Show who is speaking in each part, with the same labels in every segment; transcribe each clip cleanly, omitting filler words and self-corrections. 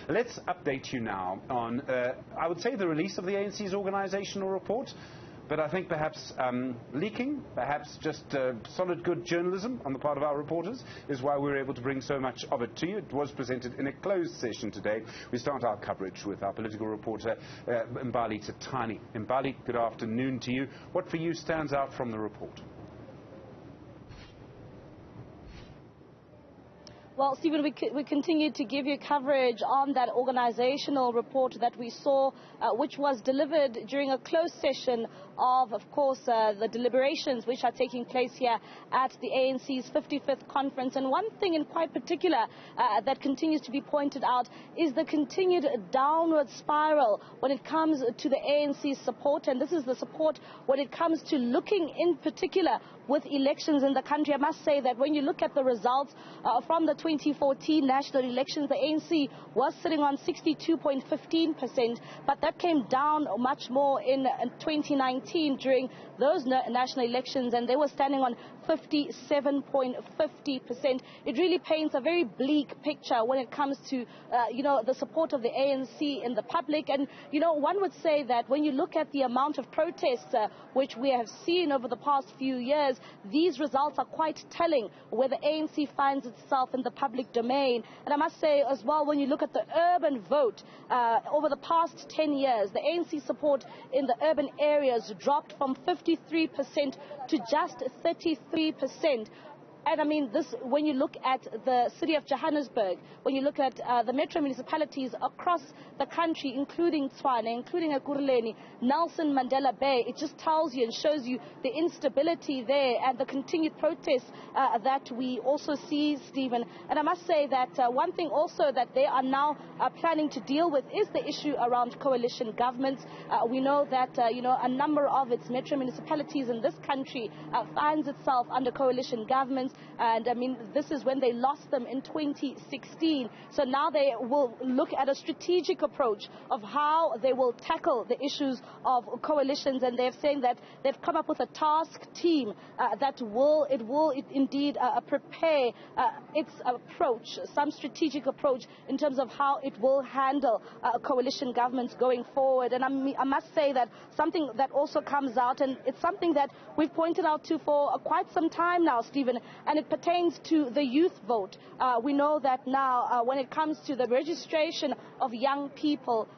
Speaker 1: Let's update you now on, I would say, the release of the ANC's organisational report. But I think perhaps leaking, perhaps just solid good journalism on the part of our reporters is why we were able to bring so much of it to you. It was presented in a closed session today. We start our coverage with our political reporter, Mbali Tatani. Mbali, good afternoon to you. What for you stands out from the report?
Speaker 2: Well, Stephen, we continue to give you coverage on that organizational report that we saw, which was delivered during a closed session of course, the deliberations which are taking place here at the ANC's 55th conference. And one thing in quite particular that continues to be pointed out is the continued downward spiral when it comes to the ANC's support. And this is the support when it comes to looking in particular with elections in the country. I must say that when you look at the results from the 2014 national elections, the ANC was sitting on 62.15%, but that came down much more in 2019 during those national elections, and they were standing on 57.50%. It really paints a very bleak picture when it comes to, the support of the ANC in the public. And, one would say that when you look at the amount of protests which we have seen over the past few years, these results are quite telling where the ANC finds itself in the public domain. And I must say as well, when you look at the urban vote, over the past 10 years, the ANC support in the urban areas dropped from 53% to just 33%. And I mean, this, when you look at the city of Johannesburg, when you look at the metro municipalities across the country, including Tshwane, including Ekurhuleni, Nelson Mandela Bay, it just tells you and shows you the instability there and the continued protests that we also see, Stephen. And I must say that one thing also that they are now planning to deal with is the issue around coalition governments. We know that, a number of its metro municipalities in this country finds itself under coalition governments. And I mean, this is when they lost them in 2016. So now they will look at a strategic approach of how they will tackle the issues of coalitions. And they're saying that they've come up with a task team that will indeed prepare its approach, some strategic approach in terms of how it will handle coalition governments going forward. And I must say that something that also comes out, and it's something that we've pointed out to for quite some time now, Stephen, and it pertains to the youth vote. We know that now when it comes to the registration of young people,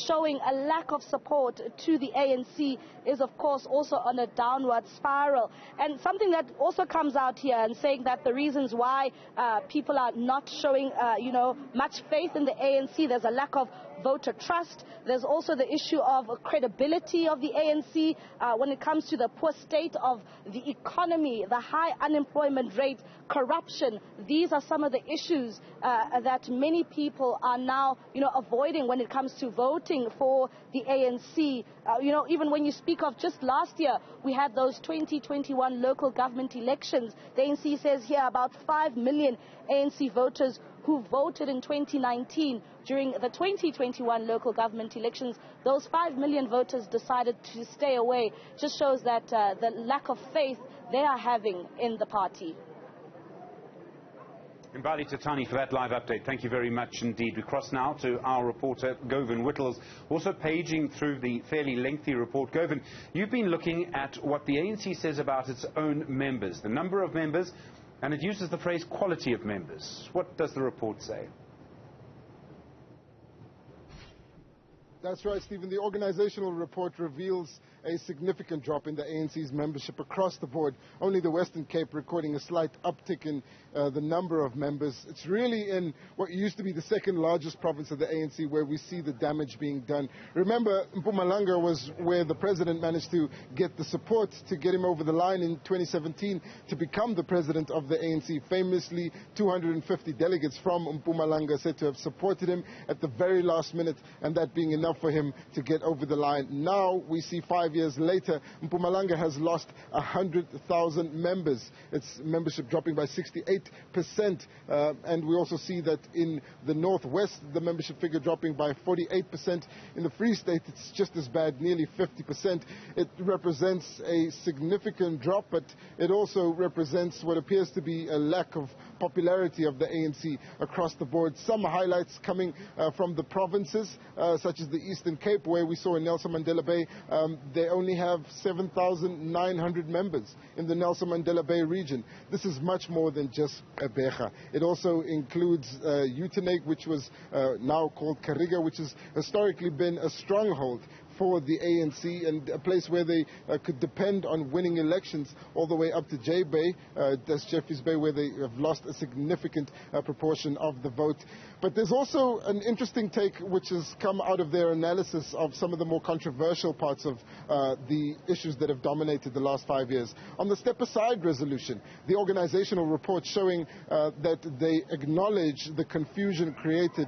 Speaker 2: showing a lack of support to the ANC is, of course, also on a downward spiral. And something that also comes out here and saying that the reasons why people are not showing, much faith in the ANC, there's a lack of voter trust. There's also the issue of credibility of the ANC when it comes to the poor state of the economy, the high unemployment rate, corruption. These are some of the issues that many people are now, avoiding when it comes to voting for the ANC. Even when you speak of just last year, we had those 2021 local government elections. The ANC says here about 5 million ANC voters who voted in 2019 during the 2021 local government elections. Those 5 million voters decided to stay away. Just shows that the lack of faith they are having in the party.
Speaker 1: Mbali Tatani for that live update. Thank you very much indeed. We cross now to our reporter, Govan Whittles, also paging through the fairly lengthy report. Govan, you've been looking at what the ANC says about its own members, the number of members, and it uses the phrase quality of members. What does the report say?
Speaker 3: That's right, Stephen. The organizational report reveals a significant drop in the ANC's membership across the board. Only the Western Cape recording a slight uptick in the number of members. It's really in what used to be the second largest province of the ANC where we see the damage being done. Remember, Mpumalanga was where the president managed to get the support to get him over the line in 2017 to become the president of the ANC. Famously, 250 delegates from Mpumalanga said to have supported him at the very last minute, and that being enough for him to get over the line. Now we see 5 5 years later, Mpumalanga has lost 100,000 members. Its membership dropping by 68%. And we also see that in the Northwest, the membership figure dropping by 48%. In the Free State, it's just as bad, nearly 50%. It represents a significant drop, but it also represents what appears to be a lack of popularity of the ANC across the board. Some highlights coming from the provinces, such as the Eastern Cape, where we saw in Nelson Mandela Bay, they only have 7,900 members in the Nelson Mandela Bay region. This is much more than just Gqeberha. It also includes Uitenhage, which was now called Kariga, which has historically been a stronghold for the ANC and a place where they could depend on winning elections, all the way up to J Bay, that's Jeffreys Bay, where they have lost a significant proportion of the vote. But there's also an interesting take which has come out of their analysis of some of the more controversial parts of the issues that have dominated the last 5 years. On the Step Aside resolution, the organizational report showing that they acknowledge the confusion created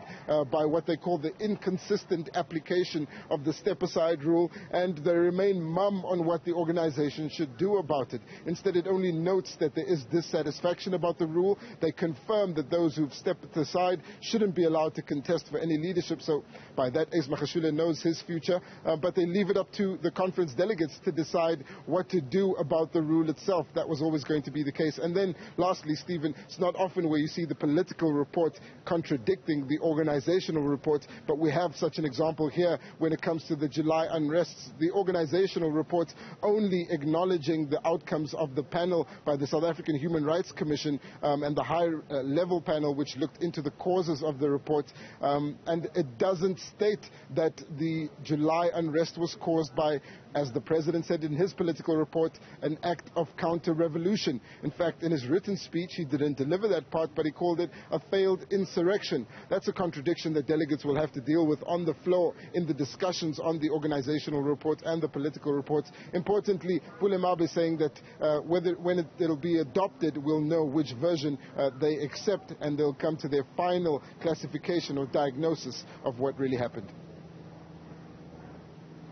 Speaker 3: by what they call the inconsistent application of the Step Aside rule, and they remain mum on what the organization should do about it. Instead, it only notes that there is dissatisfaction about the rule. They confirm that those who've stepped aside shouldn't be allowed to contest for any leadership. So by that, Ace Magashule knows his future, but they leave it up to the conference delegates to decide what to do about the rule itself. That was always going to be the case. And then lastly, Stephen, it's not often where you see the political report contradicting the organizational report, but we have such an example here when it comes to the July unrests. The organizational report only acknowledging the outcomes of the panel by the South African Human Rights Commission and the high-level panel which looked into the causes of the report, and it doesn't state that the July unrest was caused by, as the president said in his political report, an act of counter-revolution. In fact, in his written speech, he didn't deliver that part, but he called it a failed insurrection. That's a contradiction that delegates will have to deal with on the floor in the discussions on the organizational report and the political reports. Importantly, Pulemabe saying that when it'll be adopted, we'll know which version they accept, and they'll come to their final classification or diagnosis of what really happened.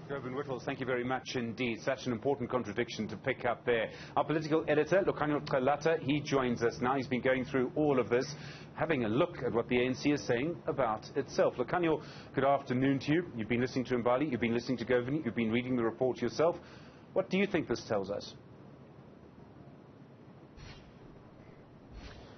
Speaker 1: Gervin Whittles, thank you very much indeed. Such an important contradiction to pick up there. Our political editor, Lukhanya Xalata, he joins us now. He's been going through all of this, having a look at what the ANC is saying about itself. Lukhanya, good afternoon to you. You've been listening to Mbali, you've been listening to Gervin, you've been reading the report yourself. What do you think this tells us?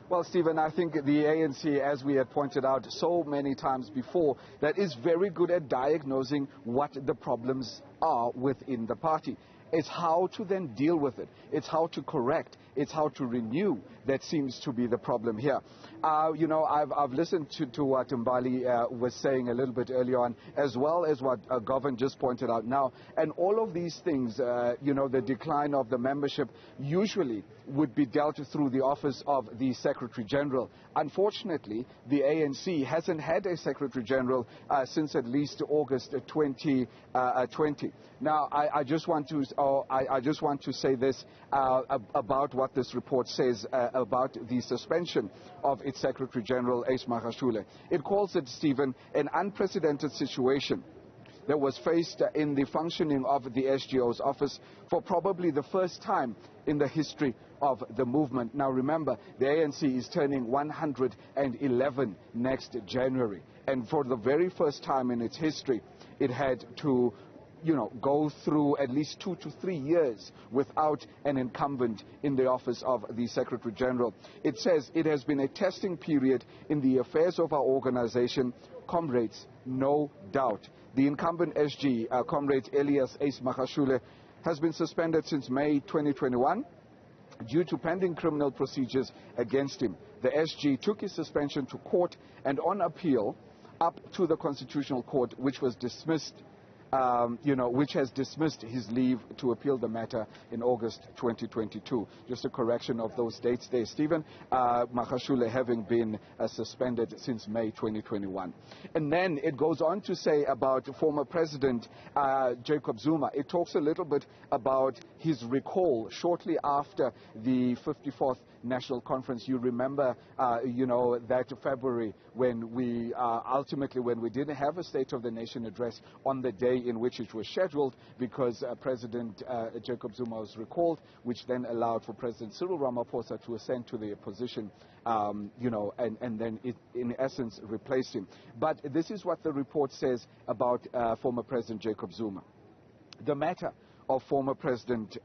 Speaker 4: Well, Stephen, I think the ANC, as we had pointed out so many times before, that is very good at diagnosing what the problems are within the party. It's how to then deal with it. It's how to correct. It's how to renew that seems to be the problem here. I've listened to what Mbali was saying a little bit earlier on, as well as what Govan just pointed out now. And all of these things, the decline of the membership usually would be dealt through the office of the Secretary General. Unfortunately, the ANC hasn't had a Secretary General since at least August 2020. Now, I just want to say this about what this report says about the suspension of its Secretary General, Ace Magashule. It calls it, Stephen, an unprecedented situation that was faced in the functioning of the SGO's office for probably the first time in the history of the movement. Now remember, the ANC is turning 111 next January, and for the very first time in its history, it had to go through at least 2 to 3 years without an incumbent in the office of the Secretary General. It says it has been a testing period in the affairs of our organization. Comrades, no doubt. The incumbent SG, Comrade Elias Ace Magashule, has been suspended since May 2021 due to pending criminal procedures against him. The SG took his suspension to court and on appeal up to the Constitutional Court, which was dismissed. Which has dismissed his leave to appeal the matter in August 2022. Just a correction of those dates there, Stephen. Magashule having been suspended since May 2021. And then it goes on to say about former President Jacob Zuma. It talks a little bit about his recall shortly after the 54th National Conference. You remember, that February when we ultimately, when we didn't have a State of the Nation address on the day in which it was scheduled because President Jacob Zuma was recalled, which then allowed for President Cyril Ramaphosa to ascend to the position, and then it, in essence, replaced him. But this is what the report says about former President Jacob Zuma. The matter of former President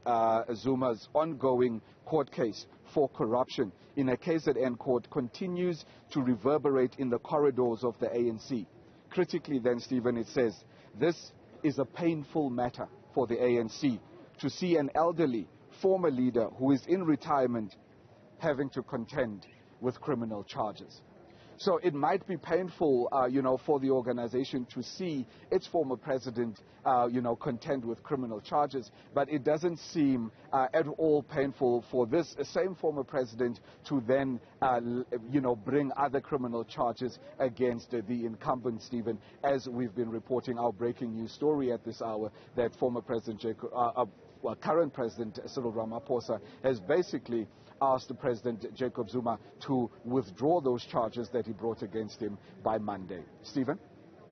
Speaker 4: Zuma's ongoing court case for corruption in a KZN court continues to reverberate in the corridors of the ANC. Critically then, Stephen, it says, this is a painful matter for the ANC to see an elderly former leader who is in retirement having to contend with criminal charges. So it might be painful, for the organization to see its former president, contend with criminal charges, but it doesn't seem at all painful for this same former president to then, bring other criminal charges against the incumbent, Stephen, as we've been reporting our breaking news story at this hour, that former President current President Cyril Ramaphosa has basically asked President Jacob Zuma to withdraw those charges that he brought against him by Monday. Stephen?